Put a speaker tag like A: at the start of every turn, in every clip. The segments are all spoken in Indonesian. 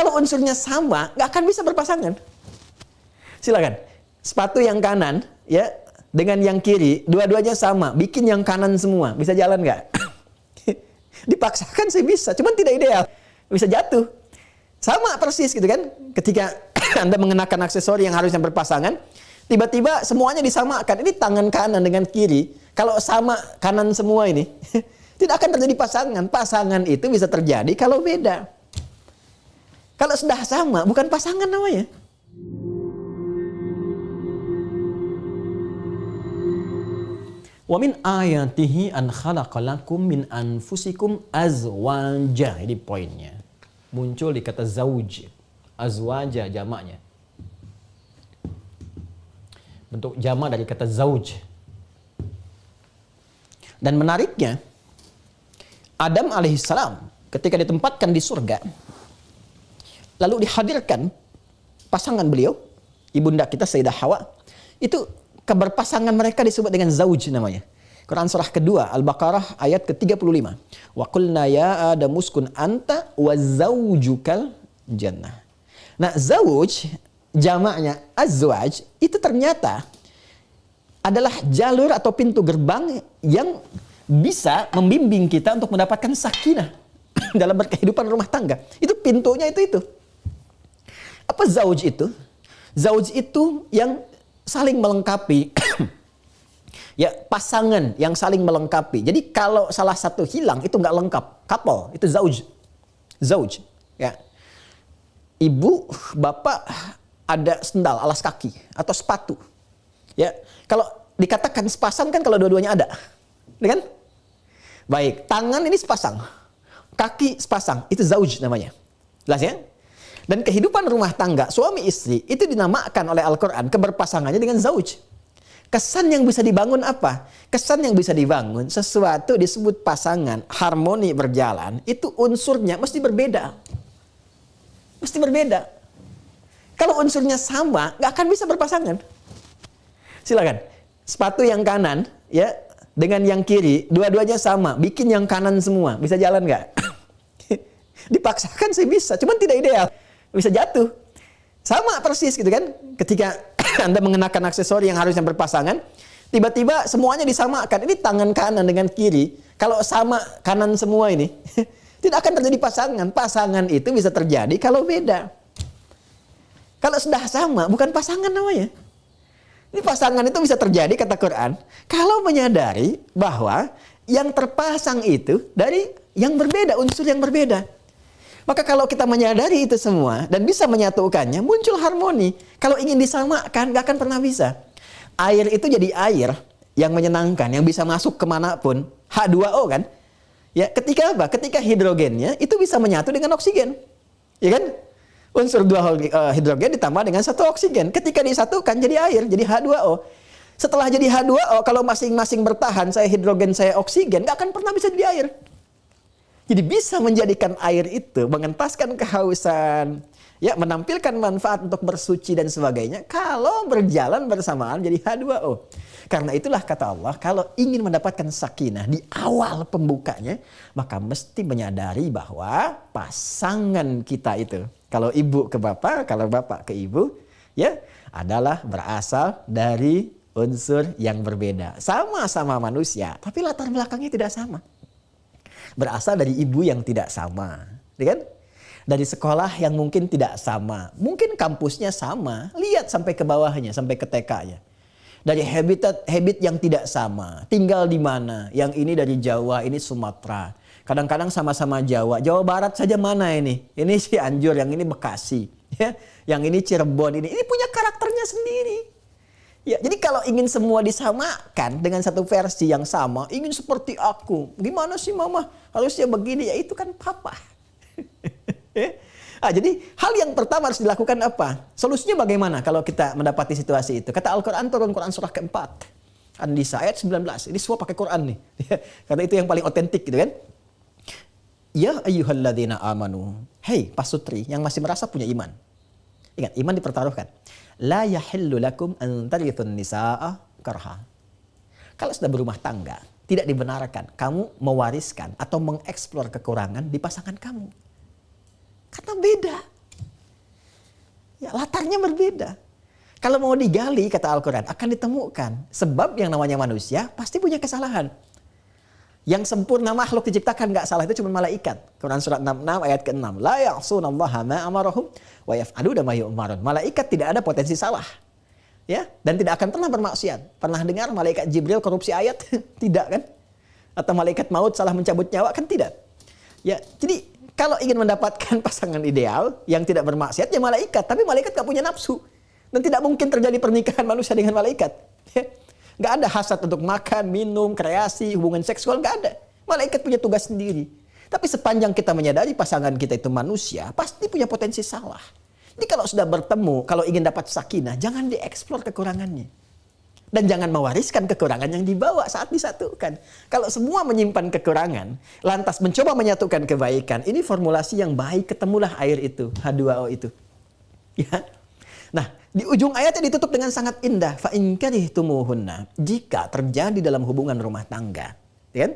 A: Kalau unsurnya sama, nggak akan bisa berpasangan. Silakan. Sepatu yang kanan, ya, dengan yang kiri, dua-duanya sama. Bikin yang kanan semua. Bisa jalan nggak? Dipaksakan sih bisa, cuman tidak ideal. Bisa jatuh. Sama persis gitu kan. Ketika Anda mengenakan aksesori yang harusnya berpasangan, tiba-tiba semuanya disamakan. Ini tangan kanan dengan kiri. Kalau sama kanan semua ini, tidak akan terjadi pasangan. Pasangan itu bisa terjadi kalau beda. Kalau sudah sama, bukan pasangan namanya. Wa min ayatihi an khalaqalakum min anfusikum azwaja. Ini poinnya. Muncul di kata zauj. Azwaja jamaknya. Bentuk jamak dari kata zauj. Dan menariknya, Adam alaihissalam ketika ditempatkan di surga, lalu dihadirkan pasangan beliau, ibunda kita Sayyidah Hawa, itu keberpasangan mereka disebut dengan zauj namanya. Quran surah kedua Al-Baqarah ayat ke-35. Wa qulna ya Adam uskun anta wa zaujukal jannah. Nah, zauj jamaknya azwaj itu ternyata adalah jalur atau pintu gerbang yang bisa membimbing kita untuk mendapatkan sakinah dalam berkehidupan rumah tangga. Itu pintunya itu. Apa zauj itu? Zauj itu yang saling melengkapi. Ya, pasangan yang saling melengkapi. Jadi kalau salah satu hilang itu nggak lengkap. Couple itu zauj. Zauj. Ya. Ibu, bapak ada sendal alas kaki atau sepatu. Ya, kalau dikatakan sepasang kan kalau dua-duanya ada. Ya kan? Baik, tangan ini sepasang. Kaki sepasang, itu zauj namanya. Jelas ya? Dan kehidupan rumah tangga, suami istri, itu dinamakan oleh Al-Quran, keberpasangannya dengan zauj. Kesan yang bisa dibangun apa? Kesan yang bisa dibangun, sesuatu disebut pasangan, harmoni berjalan, itu unsurnya mesti berbeda. Mesti berbeda. Kalau unsurnya sama, nggak akan bisa berpasangan. Silakan. Sepatu yang kanan, ya, dengan yang kiri, dua-duanya sama. Bikin yang kanan semua. Bisa jalan nggak? Dipaksakan sih bisa, cuman tidak ideal. Bisa jatuh. Sama persis gitu kan. Ketika Anda mengenakan aksesori yang harusnya berpasangan, tiba-tiba semuanya disamakan. Ini tangan kanan dengan kiri. Kalau sama kanan semua ini, tidak akan terjadi pasangan. Pasangan itu bisa terjadi kalau beda. Kalau sudah sama, bukan pasangan namanya. Ini pasangan itu bisa terjadi, kata Quran, kalau menyadari bahwa yang terpasang itu dari yang berbeda, unsur yang berbeda. Maka kalau kita menyadari itu semua dan bisa menyatukannya, muncul harmoni. Kalau ingin disamakan, gak akan pernah bisa. Air itu jadi air yang menyenangkan, yang bisa masuk kemanapun. H2O kan? Ya, ketika apa? Ketika hidrogennya itu bisa menyatu dengan oksigen. Ya kan? Unsur dua hidrogen ditambah dengan satu oksigen. Ketika disatukan jadi air, jadi H2O. Setelah jadi H2O, kalau masing-masing bertahan, saya hidrogen, saya oksigen, gak akan pernah bisa jadi air. Jadi bisa menjadikan air itu mengentaskan kehausan, ya, menampilkan manfaat untuk bersuci dan sebagainya kalau berjalan bersamaan jadi H2O. Karena itulah kata Allah, kalau ingin mendapatkan sakinah di awal pembukanya, maka mesti menyadari bahwa pasangan kita itu, kalau ibu ke bapak, kalau bapak ke ibu, ya, adalah berasal dari unsur yang berbeda. Sama-sama manusia, tapi latar belakangnya tidak sama. Berasal dari ibu yang tidak sama, ya kan? Dari sekolah yang mungkin tidak sama, mungkin kampusnya sama, lihat sampai ke bawahnya, sampai ke TK-nya. Dari habit yang tidak sama, tinggal di mana, yang ini dari Jawa, ini Sumatera. Kadang-kadang sama-sama Jawa, Jawa Barat saja mana ini? Ini Cianjur, yang ini Bekasi, ya, yang ini Cirebon, ini punya karakternya sendiri. Ya, jadi kalau ingin semua disamakan dengan satu versi yang sama, ingin seperti aku, gimana sih mama? Harusnya begini, ya itu kan papa. Jadi hal yang pertama harus dilakukan apa? Solusinya bagaimana kalau kita mendapati situasi itu? Kata Al-Quran turun Quran surah keempat. An-Nisa ayat 19. Ini semua pakai Quran nih. Karena itu yang paling otentik gitu kan. Ya ayyuhalladzina amanu. Hei pasutri yang masih merasa punya iman. Ingat, iman dipertaruhkan. La yahillu lakum an tarithun nisaa karha. Kalau sudah berumah tangga, tidak dibenarkan kamu mewariskan atau mengeksplor kekurangan di pasangan kamu. Karena beda. Ya, latarnya berbeda. Kalau mau digali, kata Al-Quran, akan ditemukan. Sebab yang namanya manusia pasti punya kesalahan. Yang sempurna makhluk diciptakan nggak salah itu cuma malaikat. Quran surat 66 ayat ke-6. La ya'sunallaha ma amarahum wa yaf'aluna ma yu'marun. Malaikat tidak ada potensi salah. Ya, dan tidak akan pernah bermaksiat. Pernah dengar malaikat Jibril korupsi ayat? Tidak kan? Atau malaikat maut salah mencabut nyawa? Kan tidak. Ya, jadi kalau ingin mendapatkan pasangan ideal yang tidak bermaksiat ya malaikat, tapi malaikat nggak punya nafsu. Dan tidak mungkin terjadi pernikahan manusia dengan malaikat. Ya. Nggak ada hasad untuk makan, minum, kreasi, hubungan seksual, nggak ada. Malaikat punya tugas sendiri. Tapi sepanjang kita menyadari pasangan kita itu manusia, pasti punya potensi salah. Jadi kalau sudah bertemu, kalau ingin dapat sakinah, jangan dieksplor kekurangannya. Dan jangan mewariskan kekurangan yang dibawa saat disatukan. Kalau semua menyimpan kekurangan, lantas mencoba menyatukan kebaikan, ini formulasi yang baik, ketemulah air itu, H2O itu. Ya. Nah, di ujung ayatnya ditutup dengan sangat indah. Fa in karihtumuhunna. Jika terjadi dalam hubungan rumah tangga, kan?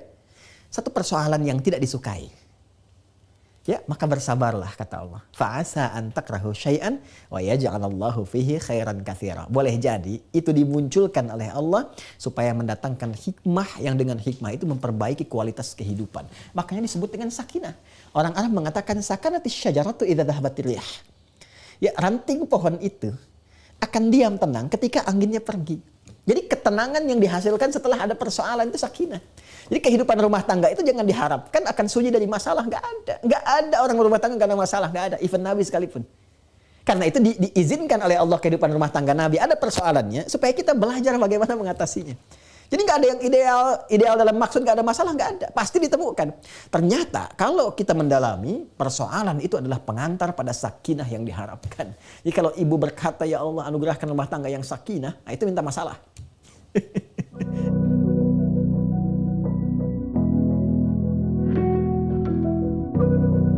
A: Satu persoalan yang tidak disukai. Ya, maka bersabarlah kata Allah. Fa'asa an takrahu syai'an wa yaj'alallahu fihi khairan katsira. Boleh jadi itu dimunculkan oleh Allah supaya mendatangkan hikmah yang dengan hikmah itu memperbaiki kualitas kehidupan. Makanya disebut dengan sakinah. Orang Arab mengatakan sakanatis syajaratu idza dhahabatir rih. Ya, ranting pohon itu akan diam tenang ketika anginnya pergi. Jadi ketenangan yang dihasilkan setelah ada persoalan itu sakinah. Jadi kehidupan rumah tangga itu jangan diharapkan akan sunyi dari masalah. Nggak ada. Nggak ada orang rumah tangga karena masalah. Nggak ada. Even Nabi sekalipun. Karena itu diizinkan oleh Allah kehidupan rumah tangga Nabi. Ada persoalannya supaya kita belajar bagaimana mengatasinya. Jadi nggak ada yang ideal dalam maksud nggak ada masalah, nggak ada. Pasti ditemukan. Ternyata kalau kita mendalami, persoalan itu adalah pengantar pada sakinah yang diharapkan. Jadi kalau ibu berkata, ya Allah anugerahkan rumah tangga yang sakinah, nah itu minta masalah.